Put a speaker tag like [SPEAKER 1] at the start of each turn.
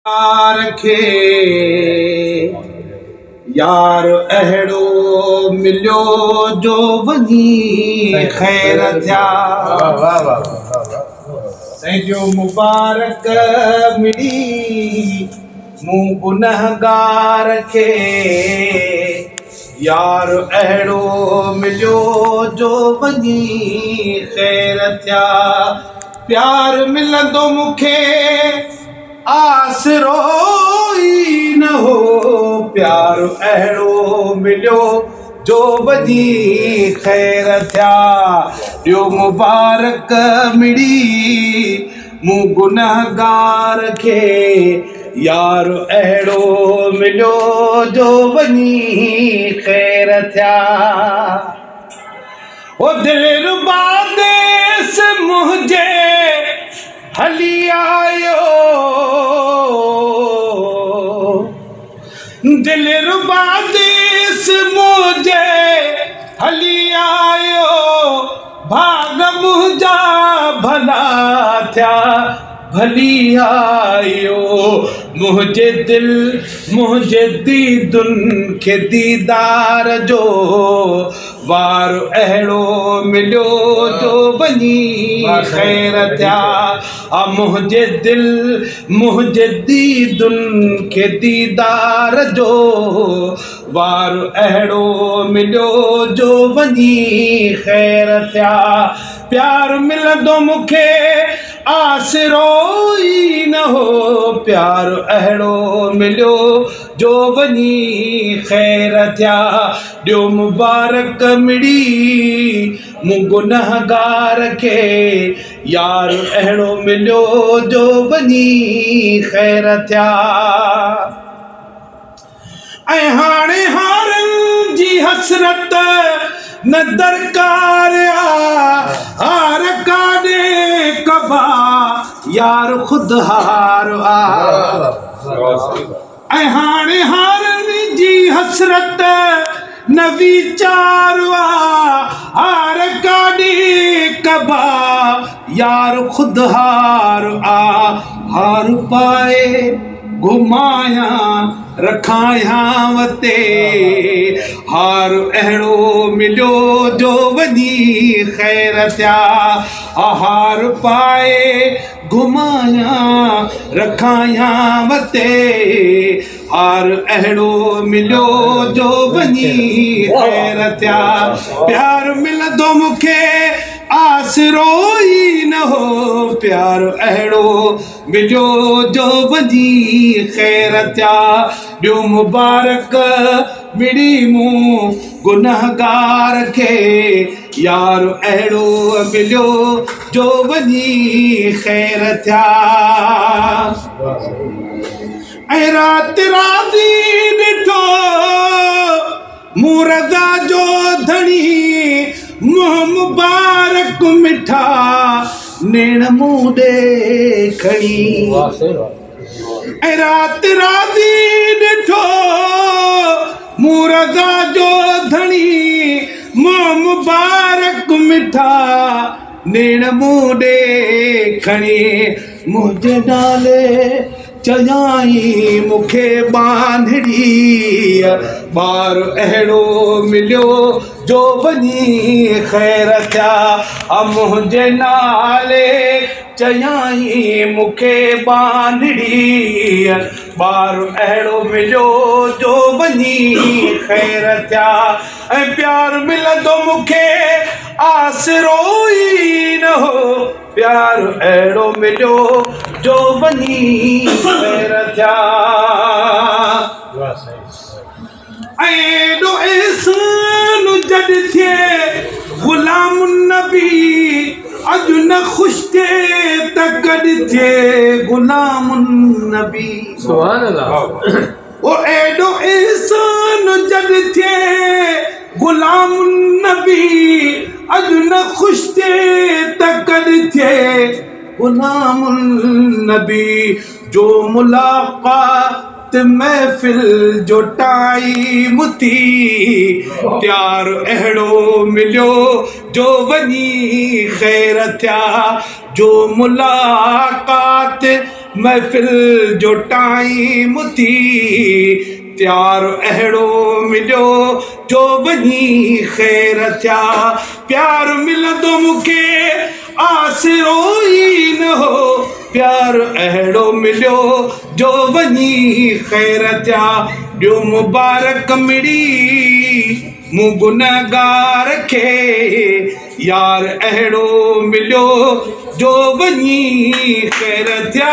[SPEAKER 1] रखे यार अहिड़ो मिलियो जो वञी ख़ैर थिया। सॼो मुबारक मिली मूं गुनहगार खे यार अहिड़ो मिलियो जो वञी ख़ैर थिया। प्यार मिलंदो मूंखे आसरो ई न हो, प्यार अहिड़ो मिलियो जो वञी ख़ैर थिया। ॾियो मुबारक मिली मूं गुनहगार खे यार अहिड़ो मिलियो जो वञी ख़ैर थिया। ओ दिलरुबा देस मुंहिंजे हली आयो, दिलरुबा देस मुंहिंजे हली आयो, भाग मुंहिंजा भला थिया भली आयो। मुंहिंजे दिल मुंहिंजे दीदुनि खे दीदार जो वार अहिड़ो मिलियो जो वञी ख़ैर थिया। मुंहिंजे दिल मुंहिंजे दीदुनि खे दीदार जो वार अहिड़ो मिलियो जो वञी ख़ैर थिया। प्यार मिलंदो मूंखे आसरो ई न हो, प्यार अहिड़ो मिलियो जो वञी ख़ैर थिया। ॾियो मुबारक मिली मूं गुनहगार खे यार अहिड़ो मिलियो जो वञी ख़ैर थिया। ऐं हाणे हारनि जी हसरत न दरकार हार काॾे कबा यार ख़ुदि हार ऐं हाणे हारनि जी हसरत न वीचार हार काॾे कबा यार ख़ुदि हार हार पाए घुमाया रखायां ते हार अहिड़ो मिलियो जो वञी ख़ैर थिया। हार पाए घुमाया रखायां ते हार अहिड़ो मिलियो जो वञी ख़ैर थिया। प्यार मिलंदो मूंखे आसरो ई न हो, प्यार अहिड़ो मिलियो जो वञी ख़ैर थिया। ॾियो मुबारक मिली मूं गुनहगार खे यार अहिड़ो मिलियो जो वञी ख़ैर थिया। ऐं राति राती ॾिठो मूं रज़ा जो धणी मुंहुं मुबारक मिठा नेण मूं ॾे खणी। ऐं राति राती ॾिठो मूं रज़ा जो धणी मुंहुं मुबारक मिठा नेण मूं ॾे खणी। मुंहिंजे नाले चयाई मूंखे बांधड़ी ॿार अहिड़ो मिलियो जो वञी ख़ैर थिया। मुंहिंजे नाले चयाई मूंखे बांधड़ी ॿार अहिड़ो मिलियो जो वञी ख़ैर थिया। ऐं प्यार मिलंदो मूंखे आसरो ई न हो, प्यार अहिड़ो मिलियो जो वञी ख़ैर थिया। एॾो एहसान जॾहिं थिए ग़ुलाम नबी अॼु न ख़ुशि थिए त गॾु थिए ग़ुलाम नबी। सुभान अल्लाह। ओ एॾो एहसान जॾहिं थिए ग़ुलाम नबी अॼु न ख़ुशि थिए त गॾु थिए ग़ुलाम नबी। जो मुलाक़ात महफ़िल जो टाइम थी प्यार अहिड़ो मिलियो जो वञी ख़ैर थिया। जो मुलाक़ात महफ़िल जो टाइम थी प्यार अहिड़ो मिलियो जो वञी ख़ैर थिया प्यार मिलंदो मूंखे आसिरो ई न हो प्यार अहिड़ो मिलियो जो वञी ख़ैर थिया ॾियो मुबारक मिड़ी मूं गुनहगार खे यार अहिड़ो मिलियो जो वञी ख़ैर थिया